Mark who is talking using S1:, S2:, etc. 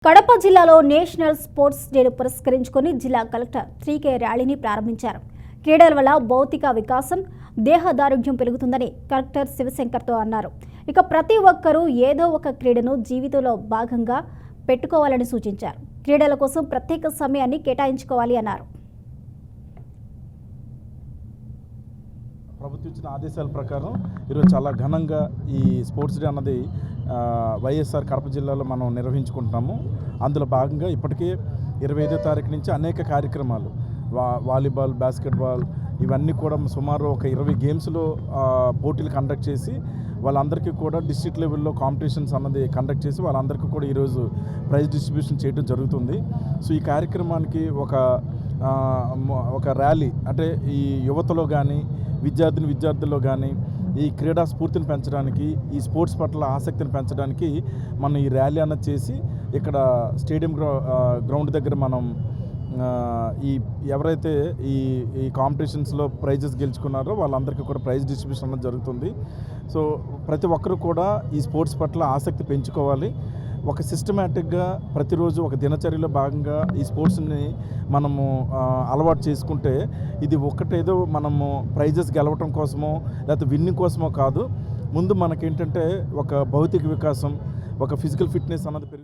S1: కడప జిల్లాలో national sports డేను పురస్కరించుకొని జిల్లా కలెక్టర్ 3K ర్యాలీని ప్రారంభించారు. క్రీడల వల్ల భౌతిక వికాసం, దేహదారుఢ్యం పెరుగుతుందని కలెక్టర్ శివశంకర్తో అన్నారు. ఇక ప్రతి ఒక్కరూ ఏదో ఒక క్రీడను జీవితంలో భాగంగా పెట్టుకోవాలని సూచించారు. క్రీడల కోసం ప్రత్యేక సమయాన్ని కేటాయించుకోవాలి అన్నారు.
S2: ప్రభుత్వం ఇచ్చిన ఆదేశాల ప్రకారం ఈరోజు చాలా ఘనంగా ఈ స్పోర్ట్స్ డే అన్నది వైఎస్ఆర్ కడప జిల్లాలో మనం నిర్వహించుకుంటున్నాము. అందులో భాగంగా ఇప్పటికే 25వ తారీఖు నుంచి అనేక కార్యక్రమాలు, వాలీబాల్, బాస్కెట్బాల్ ఇవన్నీ కూడా సుమారు ఒక 20 గేమ్స్లో పోటీలు కండక్ట్ చేసి వాళ్ళందరికీ కూడా డిస్ట్రిక్ట్ లెవెల్లో కాంపిటీషన్స్ అన్నది కండక్ట్ చేసి వాళ్ళందరికీ కూడా ఈరోజు ప్రైజ్ డిస్ట్రిబ్యూషన్ చేయడం జరుగుతుంది. సో ఈ కార్యక్రమానికి ఒక ర్యాలీ, అంటే ఈ యువతలో కానీ విద్యార్థుల్లో కానీ ఈ క్రీడా స్ఫూర్తిని పెంచడానికి, ఈ స్పోర్ట్స్ పట్ల ఆసక్తిని పెంచడానికి మనం ఈ ర్యాలీ అన్నది చేసి ఇక్కడ స్టేడియం గ్రౌండ్ దగ్గర మనం ఎవరైతే ఈ కాంపిటీషన్స్లో ప్రైజెస్ గెలుచుకున్నారో వాళ్ళందరికీ కూడా ప్రైజ్ డిస్ట్రిబ్యూషన్ అన్నది జరుగుతుంది. సో ప్రతి ఒక్కరు కూడా ఈ స్పోర్ట్స్ పట్ల ఆసక్తి పెంచుకోవాలి. ఒక సిస్టమేటిక్గా ప్రతిరోజు ఒక దినచర్యలో భాగంగా ఈ స్పోర్ట్స్ని మనము అలవాటు చేసుకుంటే ఇది ఒకటేదో మనము ప్రైజెస్ గెలవటం కోసమో లేకపోతే విన్నింగ్ కోసమో కాదు. ముందు మనకేంటంటే ఒక భౌతిక వికాసం, ఒక ఫిజికల్ ఫిట్నెస్ అన్నది పెరుగుతుంది.